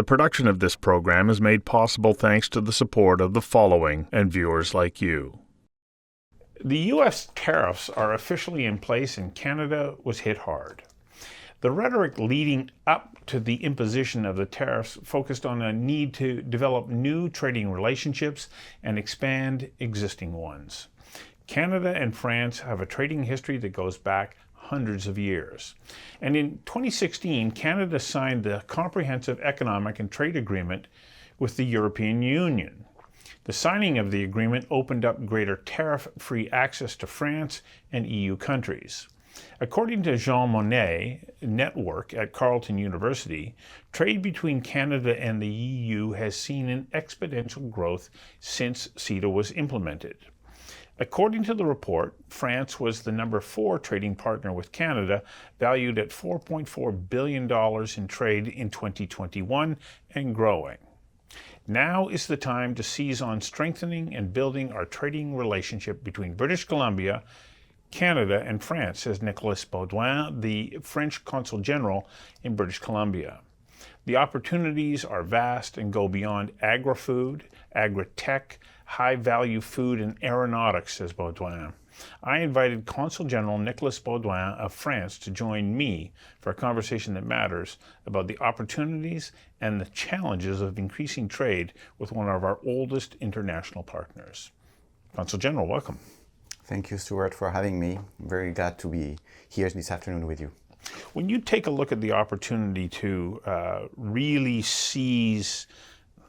The production of this program is made possible thanks to the support of the following and viewers like you. The U.S. tariffs are officially in place and Canada was hit hard. The rhetoric leading up to the imposition of the tariffs focused on a need to develop new trading relationships and expand existing ones. Canada and France have a trading history that goes back hundreds of years. And in 2016, Canada signed the Comprehensive Economic and Trade Agreement with the European Union. The signing of the agreement opened up greater tariff-free access to France and EU countries. According to Jean Monnet Network at Carleton University, trade between Canada and the EU has seen an exponential growth since CETA was implemented. According to the report, France was the number 4 trading partner with Canada, valued at $4.4 billion in trade in 2021 and growing. Now is the time to seize on strengthening and building our trading relationship between British Columbia, Canada, and France, says Nicolas Baudouin, the French Consul General in British Columbia. The opportunities are vast and go beyond agri-food, agri-tech, high-value food, and aeronautics, says Baudouin. I invited Consul General Nicolas Baudouin of France to join me for a conversation that matters about the opportunities and the challenges of increasing trade with one of our oldest international partners. Consul General, welcome. Thank you, Stuart, for having me. I'm very glad to be here this afternoon with you. When you take a look at the opportunity to really seize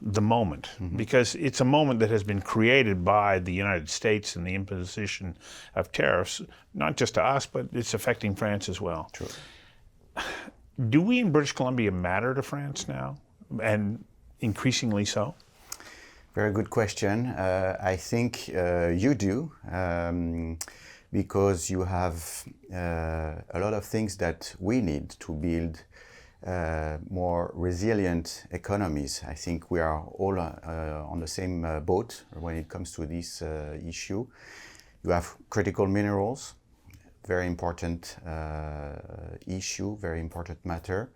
the moment, because it's a moment that has been created by the United States and the imposition of tariffs, not just to us, but it's affecting France as well. True. Do we in British Columbia matter to France now, and increasingly so? Very good question. I think you do, because you have a lot of things that we need to build more resilient economies. I think we are all on the same boat when it comes to this issue. You have critical minerals, very important issue, very important matter.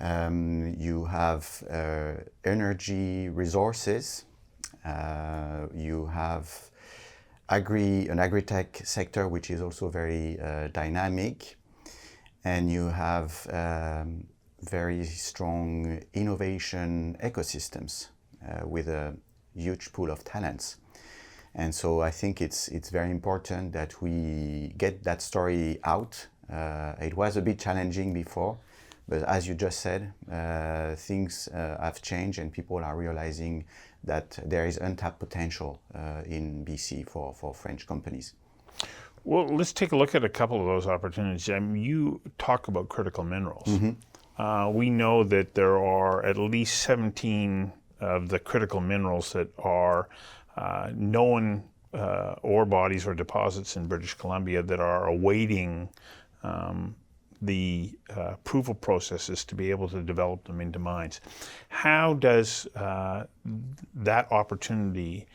You have energy resources. You have an agri-tech sector, which is also very dynamic, and you have very strong innovation ecosystems with a huge pool of talents. And so I think it's very important that we get that story out. It was a bit challenging before, but as you just said, things have changed and people are realizing that there is untapped potential in BC for French companies. Well, let's take a look at a couple of those opportunities. You talk about critical minerals. We know that there are at least 17 of the critical minerals that are known ore bodies or deposits in British Columbia that are awaiting the approval processes to be able to develop them into mines. How does that opportunity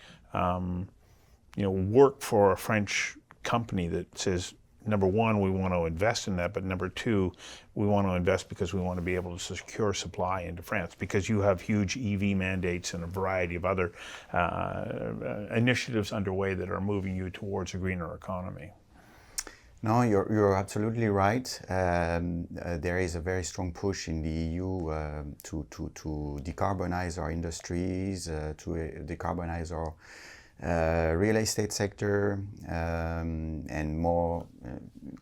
work for a French company that says, number one, we want to invest in that, but number two, we want to invest because we want to be able to secure supply into France, because you have huge EV mandates and a variety of other initiatives underway that are moving you towards a greener economy? No, you're absolutely right. There is a very strong push in the EU to decarbonize our industries, to decarbonize our real estate sector, and more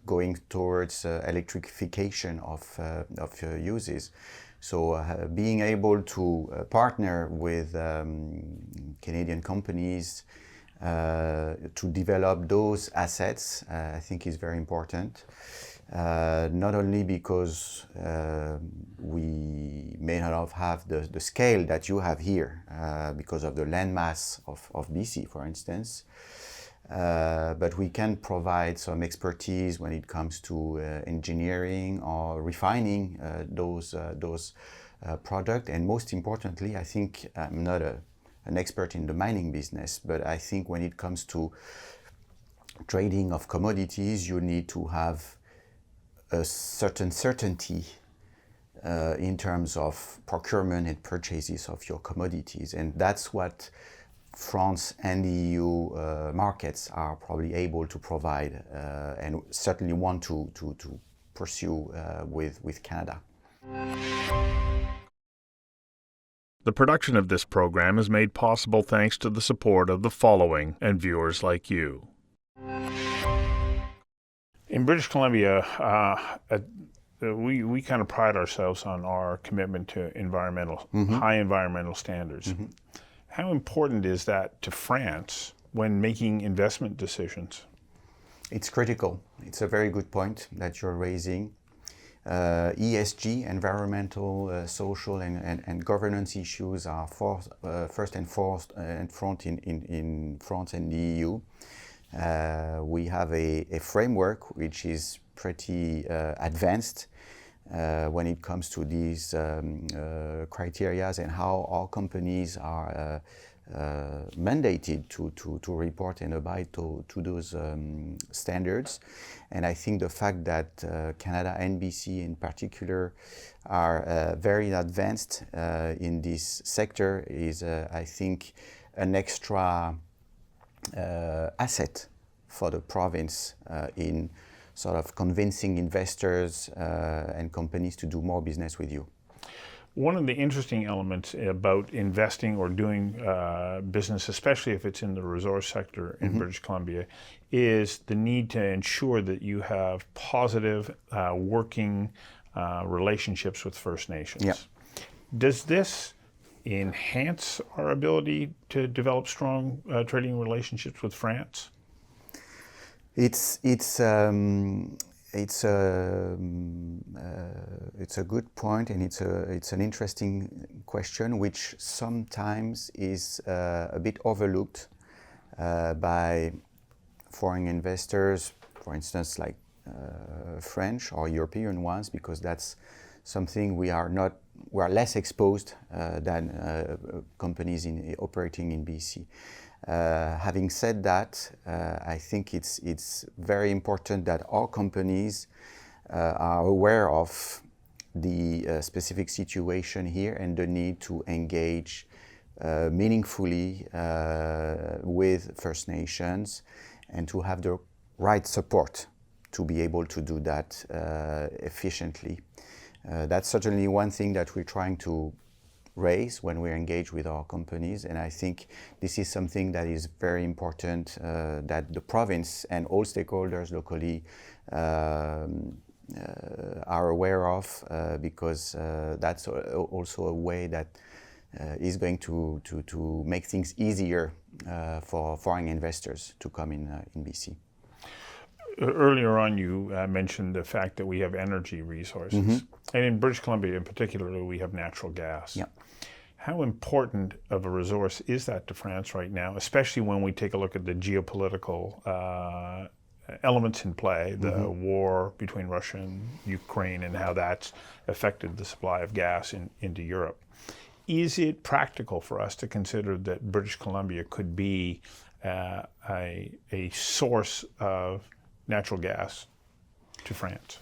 going towards electrification of uses. So being able to partner with Canadian companies to develop those assets, I think is very important. Not only because we may not have the scale that you have here because of the landmass of BC, for instance, but we can provide some expertise when it comes to engineering or refining those products. And most importantly, I think I'm not an expert in the mining business, but I think when it comes to trading of commodities, you need to have a certain certainty in terms of procurement and purchases of your commodities. And that's what France and the EU markets are probably able to provide and certainly want to pursue with Canada. The production of this program is made possible thanks to the support of the following and viewers like you. In British Columbia, we kind of pride ourselves on our commitment to high environmental standards. How important is that to France when making investment decisions? It's critical. It's a very good point that you're raising. ESG, environmental, social, and governance issues are first and foremost in France and the EU. We have a framework which is pretty advanced when it comes to these criteria and how our companies are mandated to report and abide to those standards. And I think the fact that Canada and BC in particular are very advanced in this sector is, I think, an extra asset for the province in sort of convincing investors and companies to do more business with you. One of the interesting elements about investing or doing business, especially if it's in the resource sector in British Columbia, is the need to ensure that you have positive working relationships with First Nations. Yeah. Does this enhance our ability to develop strong trading relationships with France? It's a good point, and it's an interesting question, which sometimes is a bit overlooked by foreign investors, for instance, like French or European ones, because that's something we are less exposed than companies operating in BC. Having said that, I think it's very important that all companies are aware of the specific situation here and the need to engage meaningfully with First Nations and to have the right support to be able to do that efficiently. That's certainly one thing that we're trying to raise when we engage with our companies, and I think this is something that is very important that the province and all stakeholders locally are aware of, because that's also a way that is going to make things easier for foreign investors to come in BC. Earlier on, you mentioned the fact that we have energy resources. And in British Columbia in particular, we have natural gas. Yeah. How important of a resource is that to France right now, especially when we take a look at the geopolitical elements in play, the war between Russia and Ukraine and how that's affected the supply of gas into Europe? Is it practical for us to consider that British Columbia could be a source of natural gas to France?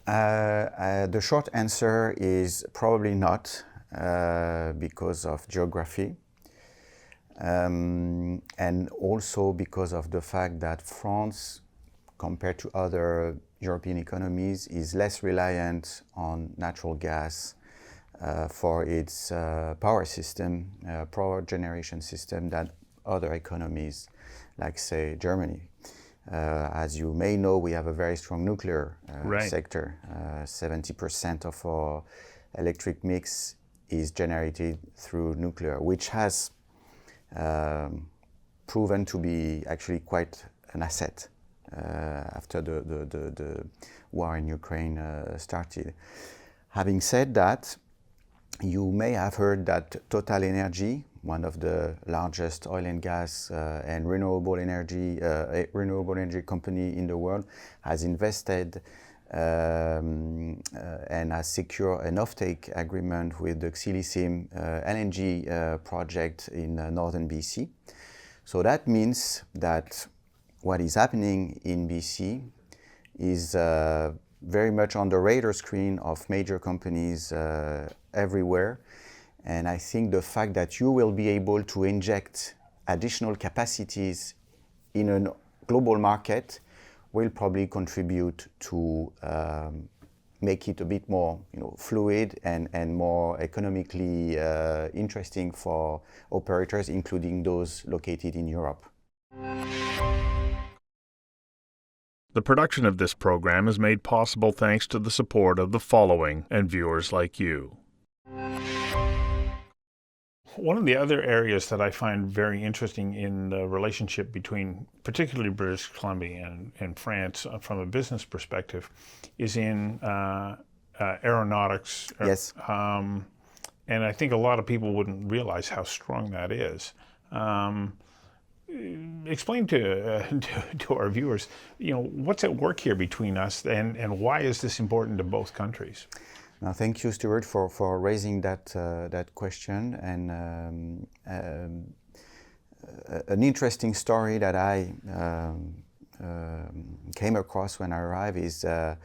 The short answer is probably not, because of geography, and also because of the fact that France, compared to other European economies, is less reliant on natural gas for its power system, power generation system, than other economies, like say Germany. As you may know, we have a very strong nuclear sector. 70% of our electric mix is generated through nuclear, which has proven to be actually quite an asset after the war in Ukraine started. Having said that, you may have heard that Total Energy, one of the largest oil and gas and renewable energy company in the world, has invested and has secured an offtake agreement with the Xilisim LNG project in northern BC. So that means that what is happening in BC is very much on the radar screen of major companies everywhere. And I think the fact that you will be able to inject additional capacities in a global market will probably contribute to make it a bit more fluid and more economically interesting for operators, including those located in Europe. The production of this program is made possible thanks to the support of the following and viewers like you. One of the other areas that I find very interesting in the relationship between particularly British Columbia and France from a business perspective is in aeronautics. Yes. And I think a lot of people wouldn't realize how strong that is. Explain to our viewers, what's at work here between us, and why is this important to both countries? Now, thank you, Stuart, for raising that question. And an interesting story that I came across when I arrived is a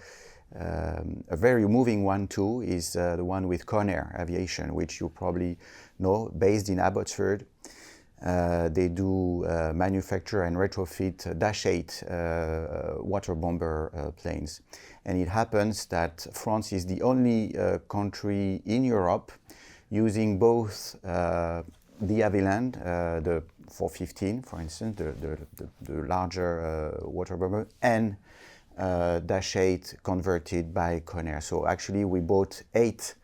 very moving one too. Is the one with Conair Aviation, which you probably know, based in Abbotsford. They do manufacture and retrofit Dash 8 water bomber planes. And it happens that France is the only country in Europe using both the Havilland, the 415, for instance, the larger water bomber, and Dash 8 converted by Conair. So actually we bought 8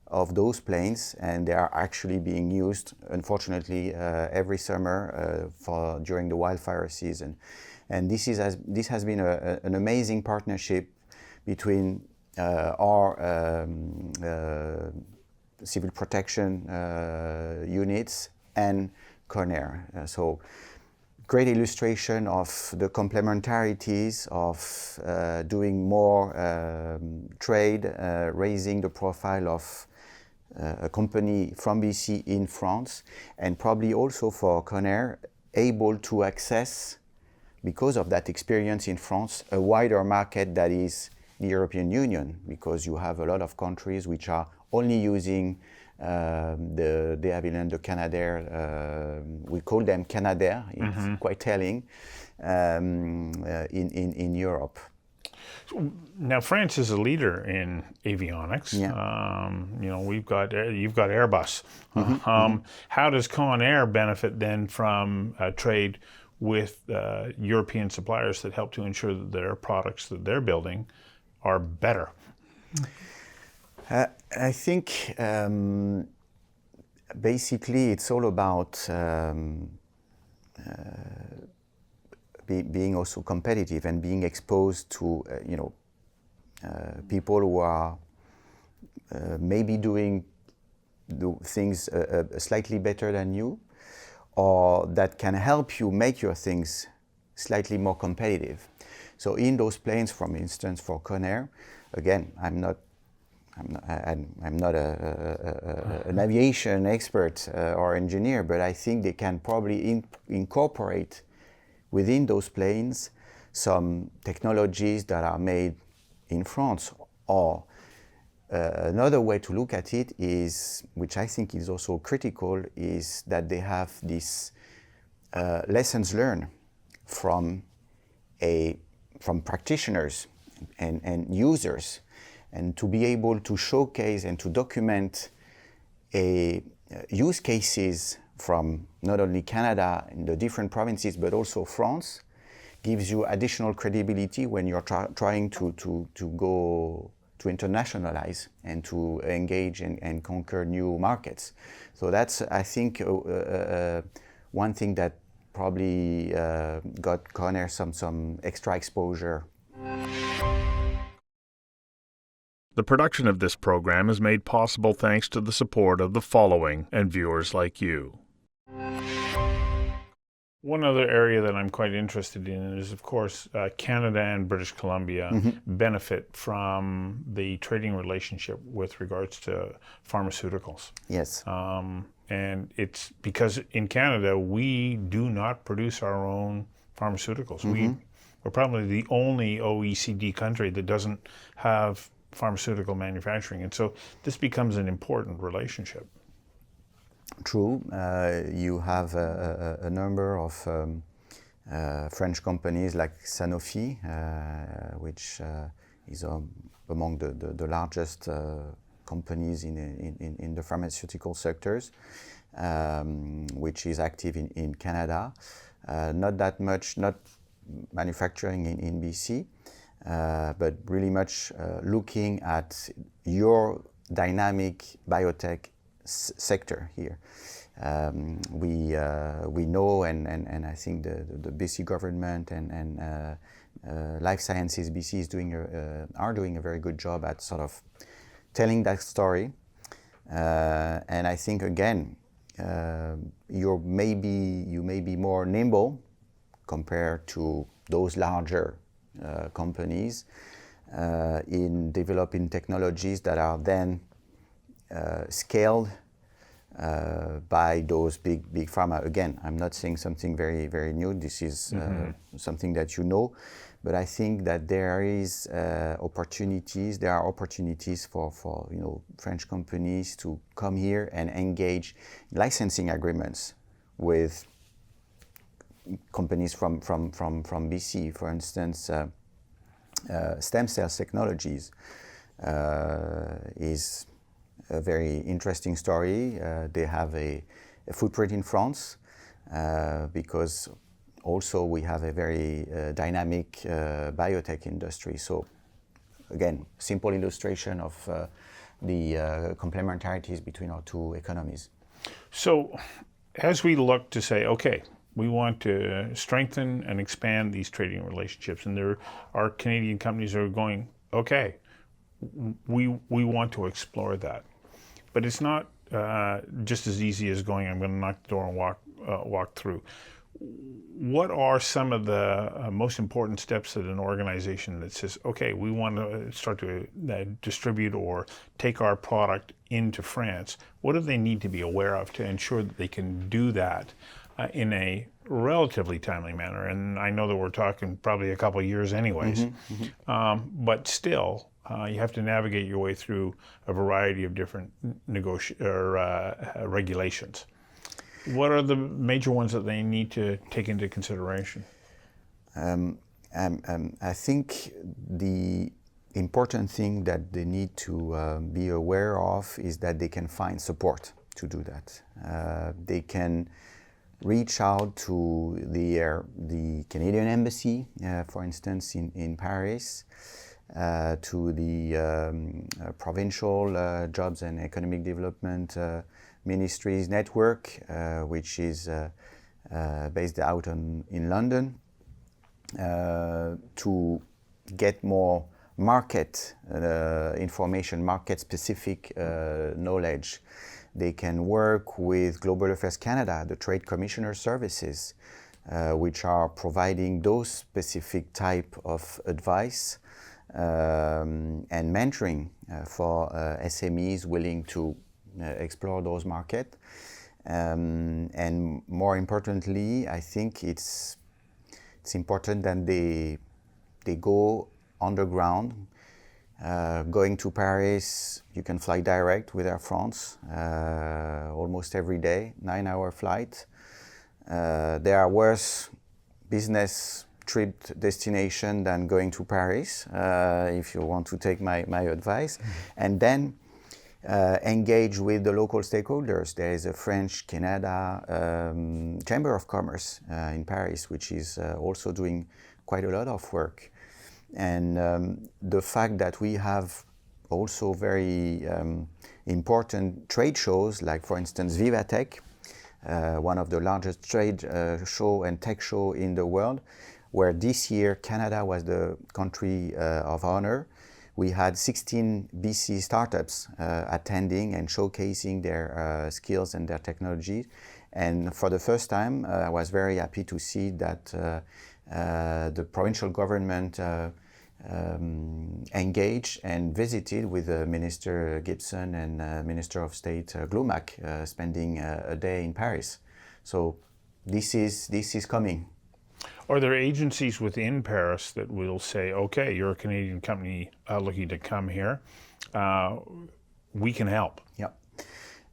of those planes, and they are actually being used, unfortunately, every summer during the wildfire season. And this has been an amazing partnership between our civil protection units and Conair. So great illustration of the complementarities of doing more trade, raising the profile of a company from BC in France, and probably also for Conair able to access, because of that experience in France, a wider market that is the European Union, because you have a lot of countries which are only using the Havilland, the Canadair, we call them Canadair, it's quite telling, in Europe. Now, France is a leader in avionics. Yeah. You've got Airbus. How does Conair benefit then from trade with European suppliers that help to ensure that their products that they're building are better? I think basically it's all about being also competitive and being exposed to people who are maybe doing things slightly better than you, or that can help you make your things slightly more competitive. So in those planes, for instance, for Conair, again, I'm not an aviation expert or engineer, but I think they can probably incorporate within those planes some technologies that are made in France. Or another way to look at it is, which I think is also critical, is that they have these lessons learned from practitioners and users, and to be able to showcase and to document use cases from not only Canada and the different provinces, but also France, gives you additional credibility when you're trying to go to internationalize and to engage and conquer new markets. So that's, I think, one thing that probably got Conair some extra exposure. The production of this program is made possible thanks to the support of the following and viewers like you. One other area that I'm quite interested in is, of course, Canada and British Columbia benefit from the trading relationship with regards to pharmaceuticals. Yes. And it's because in Canada, we do not produce our own pharmaceuticals. We're probably the only OECD country that doesn't have pharmaceutical manufacturing. And so this becomes an important relationship. True. You have a number of French companies like Sanofi, which is among the largest companies in the pharmaceutical sectors, which is active in Canada. Not that much, not manufacturing in BC, but really much looking at your dynamic biotech sector here. We know, and I think the BC government and Life Sciences BC are doing a very good job at sort of telling that story. And I think again, you may be more nimble compared to those larger companies in developing technologies that are then scaled by those big pharma. Again, I'm not saying something very, very new. This is something that you know, but I think that there is opportunities. There are opportunities for French companies to come here and engage licensing agreements with companies from BC. For instance, stem cells technologies is a very interesting story. They have a footprint in France because also we have a very dynamic biotech industry. So again, simple illustration of the complementarities between our two economies. So as we look to say, okay, we want to strengthen and expand these trading relationships, and there are Canadian companies that are going, okay, we want to explore that. But it's not just as easy as going, I'm going to knock the door and walk through. What are some of the most important steps that an organization that says, okay, we want to start to distribute or take our product into France, what do they need to be aware of to ensure that they can do that in a relatively timely manner? And I know that we're talking probably a couple of years anyways, but still, you have to navigate your way through a variety of different regulations. What are the major ones that they need to take into consideration? I think the important thing that they need to be aware of is that they can find support to do that. They can reach out to the Canadian Embassy, for instance, in Paris, to the provincial jobs and economic development ministries network, which is based out in London, to get more market information, market-specific knowledge. They can work with Global Affairs Canada, the Trade Commissioner Services, which are providing those specific type of advice and mentoring for SMEs willing to explore those markets. And more importantly, I think it's important that they go underground. Going to Paris, you can fly direct with Air France almost every day, 9-hour flight. There are worse business trip destination than going to Paris, if you want to take my advice. And then engage with the local stakeholders. There is a French-Canada Chamber of Commerce in Paris, which is also doing quite a lot of work. And the fact that we have also very important trade shows, like for instance VivaTech, one of the largest trade show and tech show in the world, where this year Canada was the country of honor. We had 16 BC startups attending and showcasing their skills and their technology. And for the first time, I was very happy to see that the provincial government engaged and visited with Minister Gibson and Minister of State Glumac, spending a day in Paris. So this is coming. Are there agencies within Paris that will say, okay, you're a Canadian company looking to come here, we can help? Yeah.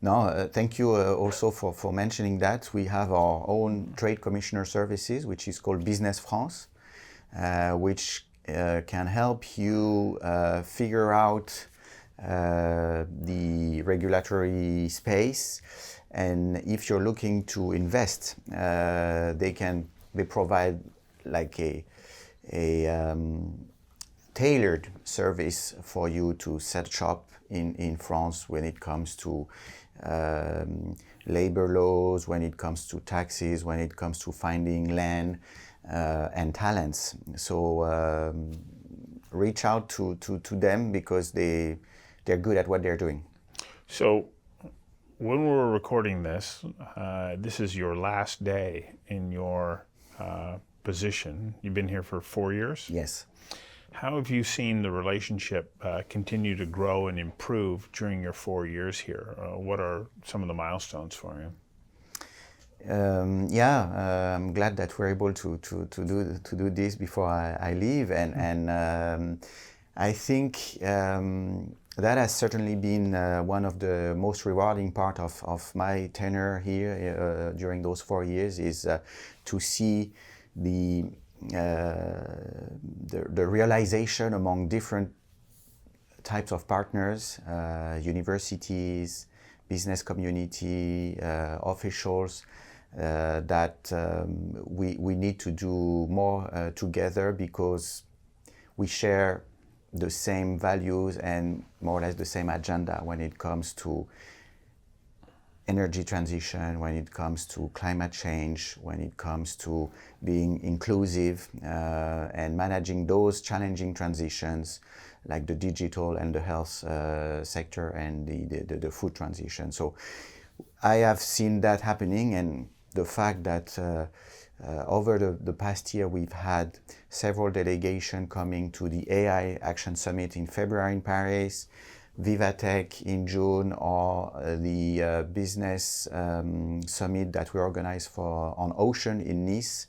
No, thank you also for mentioning that. We have our own trade commissioner services, which is called Business France, which can help you figure out the regulatory space. And if you're looking to invest, they provide like a tailored service for you to set up in France when it comes to labor laws, when it comes to taxes, when it comes to finding land and talents. So reach out to them because they're good at what they're doing. So when we're recording this, this is your last day in your position. You've been here for 4 years? Yes. How have you seen the relationship continue to grow and improve during your 4 years here? What are some of the milestones for you? I'm glad that we're able to do this before I leave, and I think that has certainly been one of the most rewarding part of my tenure here during those 4 years is to see the realization among different types of partners, universities, business community, officials, that we need to do more together because we share the same values and more or less the same agenda when it comes to energy transition, when it comes to climate change, when it comes to being inclusive and managing those challenging transitions like the digital and the health sector and the food transition. So I have seen that happening, and the fact that over the past year we've had several delegations coming to the AI Action Summit in February in Paris, Vivatech in June, or the business summit that we organized on ocean in Nice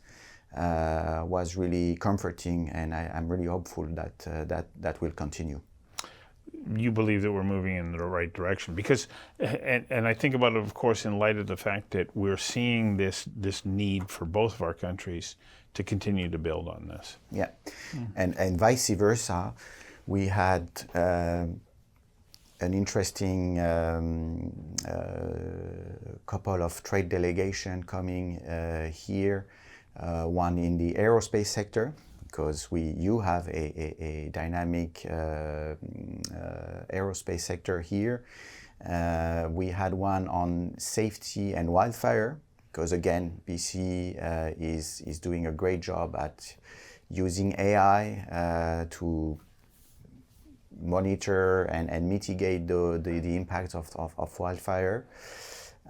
was really comforting, and I'm really hopeful that will continue. You believe that we're moving in the right direction because, and I think about it, of course, in light of the fact that we're seeing this need for both of our countries to continue to build on this. Yeah, and vice versa, we had an interesting couple of trade delegations coming here, one in the aerospace sector, because you have a dynamic aerospace sector here. We had one on safety and wildfire, because again, BC is doing a great job at using AI to monitor and mitigate the impacts of wildfire.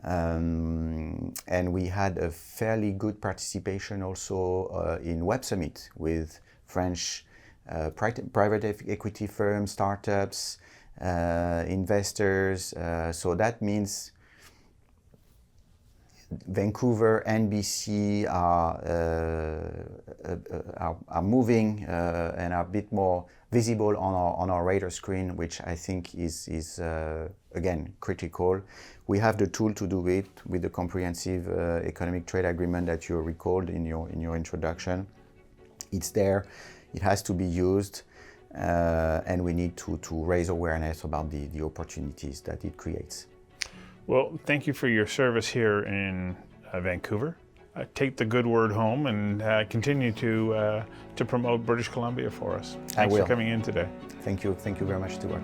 And we had a fairly good participation also in Web Summit with French private equity firms, startups, investors. So that means Vancouver and BC are moving and are a bit more visible on our radar screen, which I think is again critical. We have the tool to do it with the comprehensive economic trade agreement that you recalled in your introduction. It's there, it has to be used, and we need to raise awareness about the opportunities that it creates. Well, thank you for your service here in Vancouver. Take the good word home and continue to promote British Columbia for us. Thanks for coming in today. Thank you very much, Stuart.